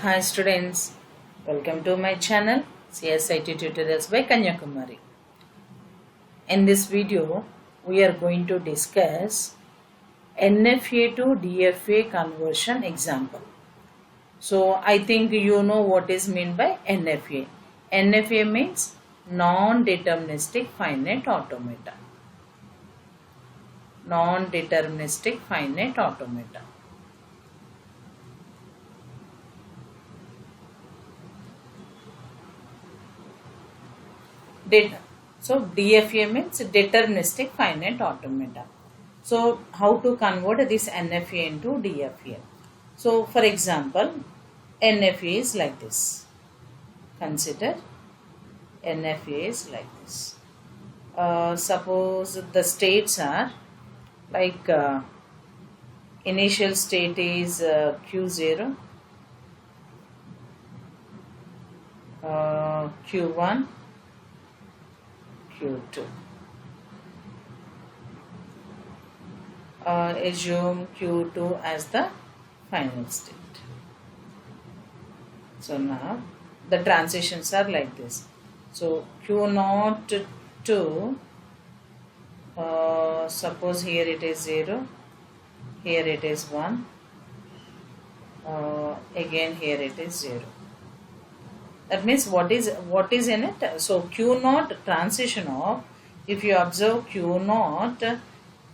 Hi students, welcome to my channel CSIT Tutorials by KanyaKumari. In this video, we are going to discuss NFA to DFA conversion example. So I think you know what is meant by NFA. NFA means non-deterministic finite automata. Non-deterministic finite automata. So DFA means Deterministic Finite Automata. So how to convert this NFA into DFA? So for example, NFA is like this. Consider NFA is like this. Suppose the states are like initial state is Q0, Q1, Q2. Assume Q2 as the final state. So now the transitions are like this. So Q0 to suppose here it is 0, here it is 1, again here it is 0. That means what is in it? So Q0 transition of, if you observe Q0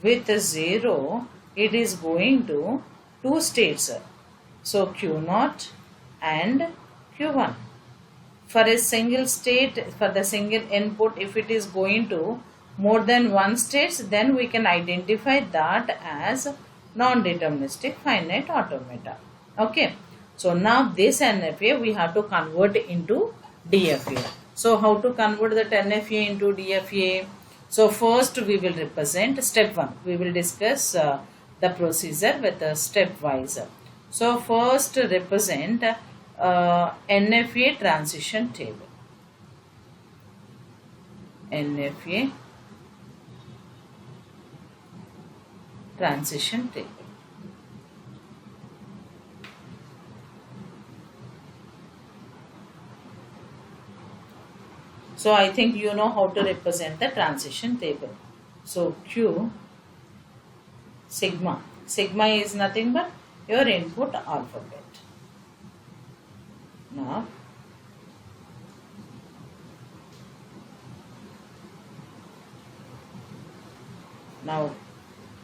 with 0, it is going to two states. So Q0 and Q1. For a single state, for the single input, if it is going to more than one states, then we can identify that as non-deterministic finite automata. Okay. So now this NFA we have to convert into DFA. So how to convert that NFA into DFA? So first we will represent step 1. We will discuss the procedure with stepwise. So first represent NFA transition table. NFA transition table. So I think you know how to represent the transition table. So Q sigma. Sigma is nothing but your input alphabet. Now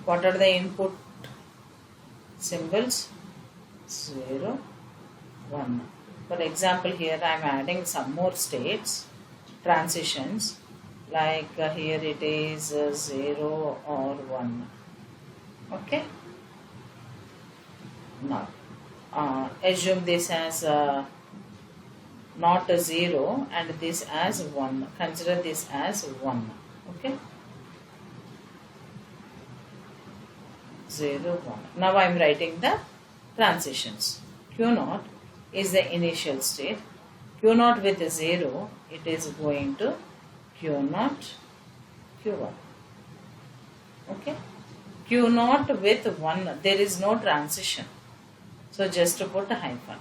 what are the input symbols? 0, 1. For example, here I am adding some more states. Transitions like here it is 0 or 1. Okay. Now assume this as not a 0 and this as 1. Consider this as 1. Okay. 0, 1. Now I am writing the transitions. Q0 is the initial state. Q0 with 0, it is going to Q0, Q1. Okay. Q0 with 1, there is no transition. So just to put a hyphen.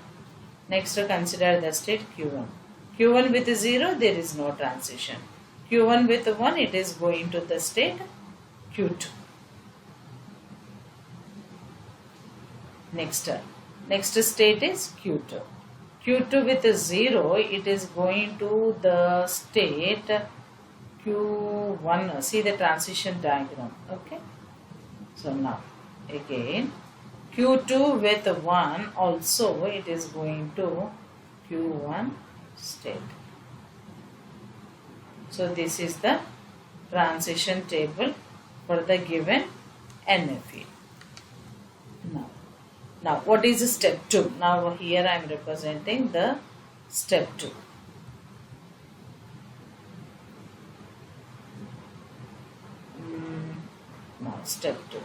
Next to consider the state Q1. Q1 with 0, there is no transition. Q1 with 1, it is going to the state Q2. Next state is Q2. Q2 with 0, it is going to the state Q1. See the transition diagram. Okay. So now again Q2 with 1 also it is going to Q1 state. So this is the transition table for the given NFA. Now what is step 2? Now here I am representing the step 2. Now step 2.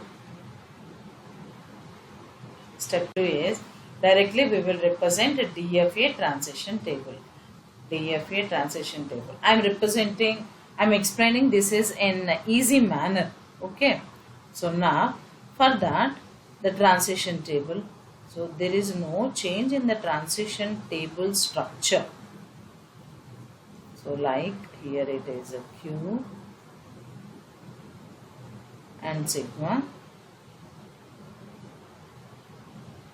Step 2 is directly we will represent a DFA transition table. DFA transition table. I am explaining this is in easy manner. Okay. So now for that the transition table. So there is no change in the transition table structure. So like here it is a Q and sigma,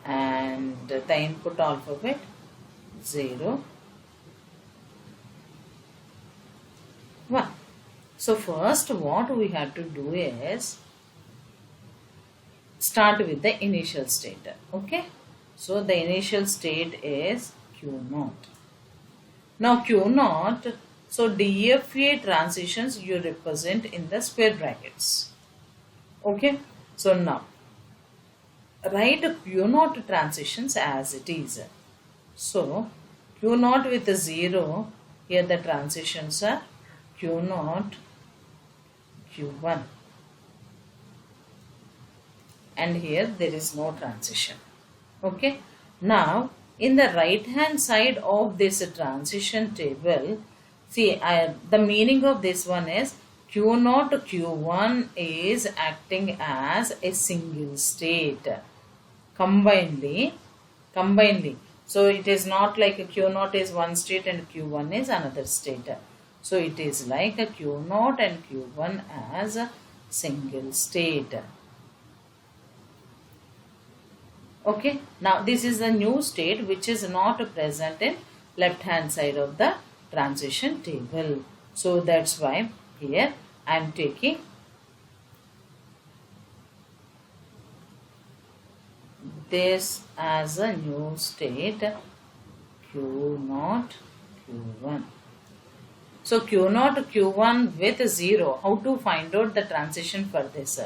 and the input alphabet 0, 1. So first what we have to do is start with the initial state. Okay, so the initial state is Q0. Now Q0, so DFA transitions you represent in the square brackets. Okay, so now write Q0 transitions as it is. So Q0 with a 0, here the transitions are Q0, Q1, and here there is no transition. Okay, now in the right hand side of this transition table, see the meaning of this one is Q0 Q1 is acting as a single state combinedly. So it is not like a Q0 is one state and Q1 is another state. So it is like a Q0 and Q1 as a single state. Okay, now this is the new state which is not present in left hand side of the transition table. So that's why here I am taking this as a new state Q0 Q1. So Q0 Q1 with 0. How to find out the transition for this?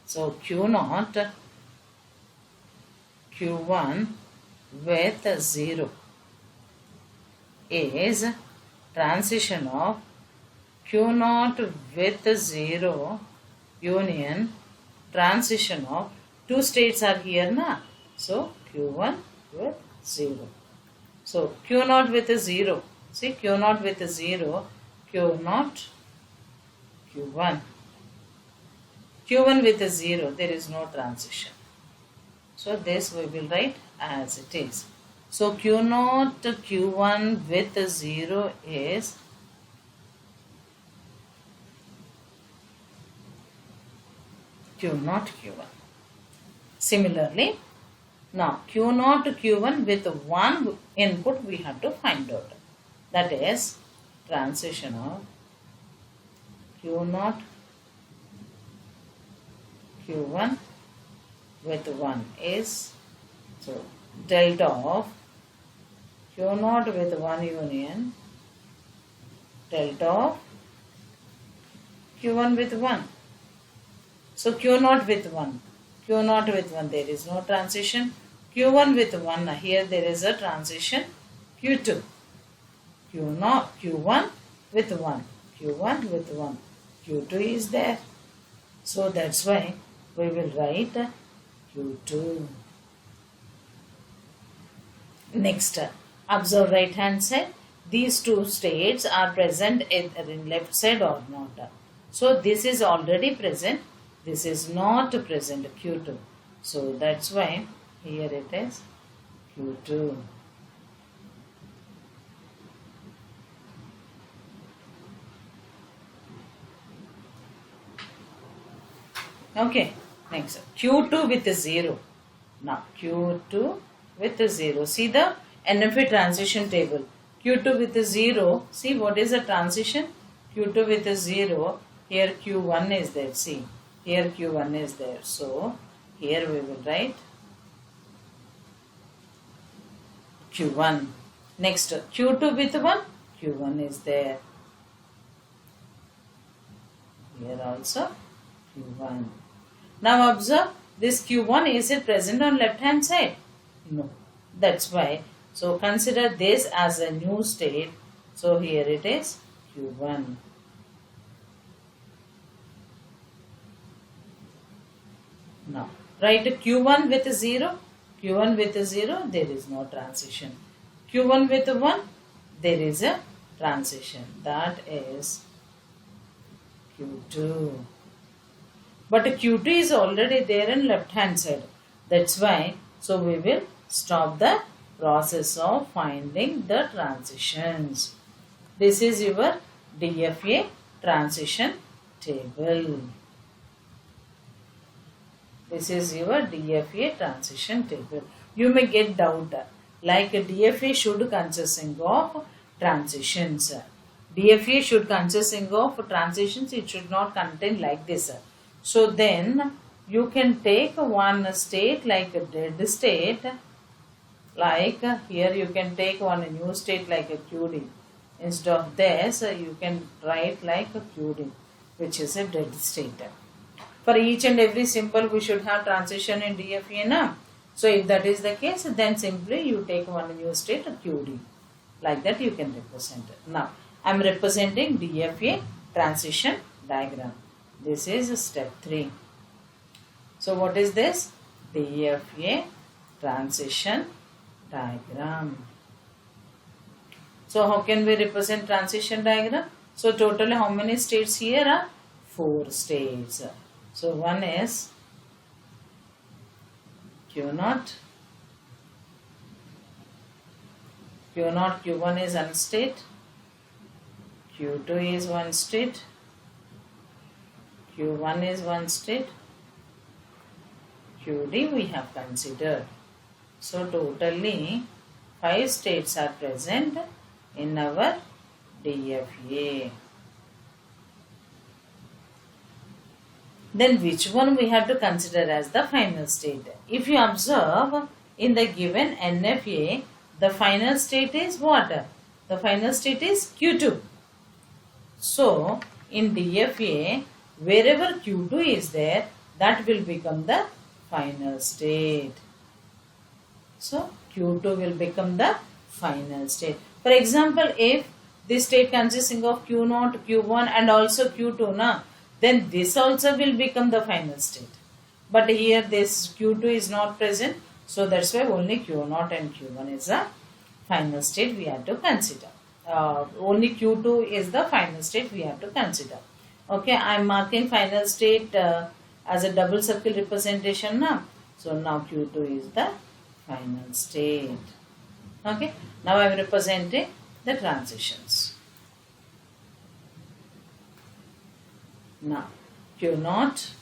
So Q0 Q1 with 0 is transition of Q0 with 0 union transition of two states are here na. So Q1 with 0. So Q0 with a 0. See Q0 with a 0, Q0, Q1. Q1 with a 0, there is no transition. So this we will write as it is. So Q0 Q1 with a 0 is Q0 Q1. Similarly, now Q0 Q1 with 1 input we have to find out. That is transition of Q0 Q1 with 1 is, so delta of Q0 with 1 union delta of Q1 with 1. So Q0 with 1. Q0 with 1 there is no transition. Q1 with 1 here there is a transition Q2. Q0 Q1 with 1. Q1 with 1. Q2 is there. So that's why we will write Q2. Next, observe right hand side. These two states are present either in left side or not. So this is already present. This is not present, Q2. So that's why here it is Q2. Okay, next Q2 with a 0. Now Q2 with a 0. See the NFA transition table. Q2 with a 0. See what is the transition? Q2 with a 0. Here Q1 is there. See, here Q1 is there. So here we will write Q1. Next Q2 with 1. Q1 is there. Here also Q1. Now observe this Q1, is it present on left hand side? No. That's why. So consider this as a new state. So here it is Q1. Now write Q1 with 0. Q1 with 0, there is no transition. Q1 with 1, there is a transition. That is Q2. But Q2 is already there in left hand side. That's why, so we will stop the process of finding the transitions. This is your DFA transition table. This is your DFA transition table. You may get doubt like a DFA should consisting of transitions. DFA should consisting of transitions. It should not contain like this. So then you can take one state like a dead state. Like here you can take one new state like a QD. Instead of this you can write like a QD, which is a dead state. For each and every symbol we should have transition in DFA now. So if that is the case, then simply you take one new state QD. Like that you can represent it. Now I am representing DFA transition diagram. This is step 3. So what is this? DFA transition diagram. So how can we represent transition diagram? So totally how many states here are? 4 states. So one is Q0, Q1 is one state, Q2 is one state, Q1 is one state, QD we have considered. So totally 5 states are present in our DFA. Then which one we have to consider as the final state? If you observe in the given NFA, the final state is what? The final state is Q2. So in DFA, wherever Q2 is there, that will become the final state. So Q2 will become the final state. For example, if this state consisting of Q0, Q1 and also Q2, then this also will become the final state. But here this Q2 is not present. So that's why only Q0 and Q1 is the final state we have to consider. Only Q2 is the final state we have to consider. Okay, I am marking final state as a double circle representation now. So now Q2 is the final state. Okay, now I am representing the transitions. Now Q0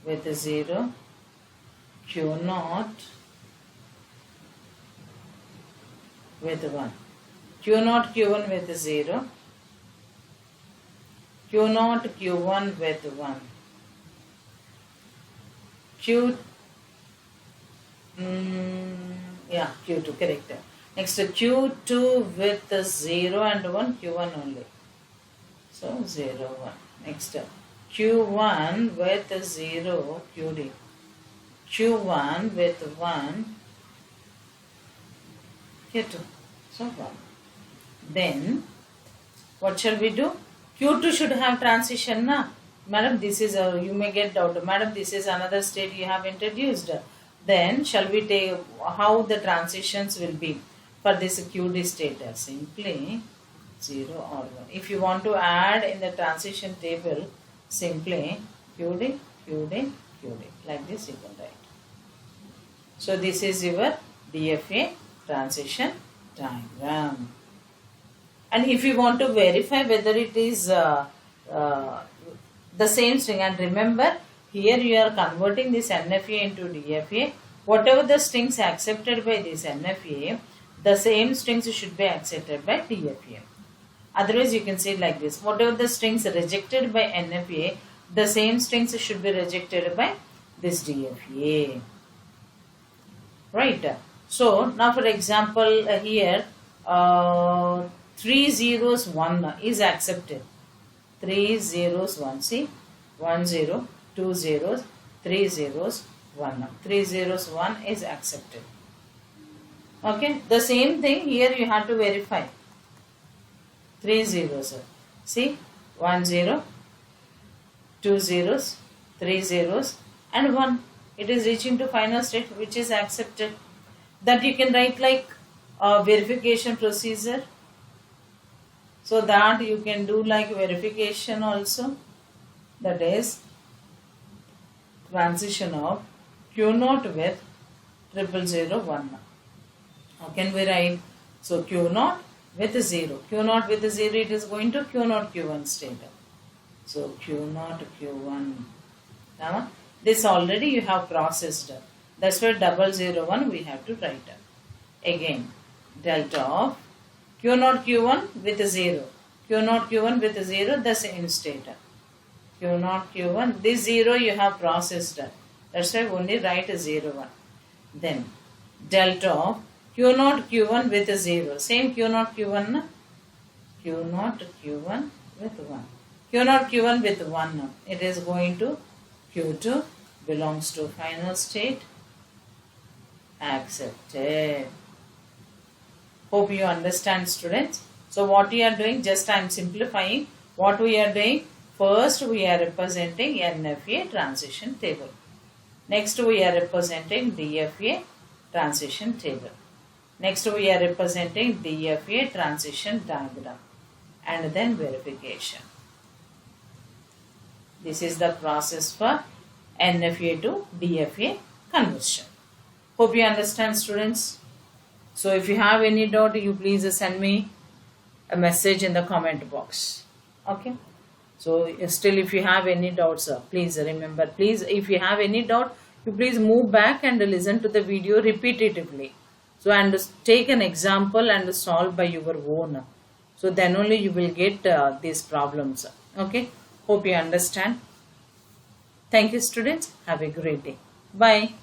with a 0, Q0 with 1, Q0 Q1 with 0, Q0 Q1 with 1, Q2 correct. Next Q2 with 0 and 1, Q1 only. So 0, 1. Next Q1 with 0, QD. Q1 with 1, Q2. So 1. Then what shall we do? Q2 should have transition na. Madam, this is you may get doubt. Madam, this is another state you have introduced. Then shall we take how the transitions will be for this QD state? Simply 0 or 1. If you want to add in the transition table, simply QD, QD, QD. Like this you can write. So this is your DFA transition diagram. And if you want to verify whether it is the same string, and remember here you are converting this NFA into DFA. Whatever the strings accepted by this NFA, the same strings should be accepted by DFA. Otherwise you can say like this: whatever the strings rejected by NFA, the same strings should be rejected by this DFA. Right. So now for example here 3 zeros 1 is accepted. 3 zeros 1. See, 1 0, 2 zeros, 3 zeros 1. 3 zeros 1 is accepted. Okay. The same thing here you have to verify. 3 zeros. See, 1 0, 2 zeros, 3 zeros and 1. It is reaching to final state which is accepted. That you can write like a verification procedure. So that you can do like verification also. That is transition of Q0 with 001. How can we write? So Q0 with 0. Q0 with 0, it is going to Q0 Q1 state. So Q0 Q1. Now, this already you have processed. That's why 001 we have to write. Again, delta of Q0 Q1 with 0. Q0 Q1 with 0, the same state. Q0 Q1, this 0 you have processed. That's why only write 01. Then delta of Q0 Q1 with 0. Same Q0 Q1. Q0 Q1 with 1. Q0 Q1 with 1. It is going to Q2, belongs to final state. Accepted. Hope you understand, students. So what we are doing, just I am simplifying. What we are doing, first we are representing NFA transition table. Next we are representing DFA transition table. Next we are representing DFA transition diagram, and then verification. This is the process for NFA to DFA conversion. Hope you understand, students. So if you have any doubt, you please send me a message in the comment box. Okay. So still if you have any doubts, please remember, please if you have any doubt, you please move back and listen to the video repetitively. So and take an example and solve by your own. So then only you will get these problems. Okay. Hope you understand. Thank you, students. Have a great day. Bye.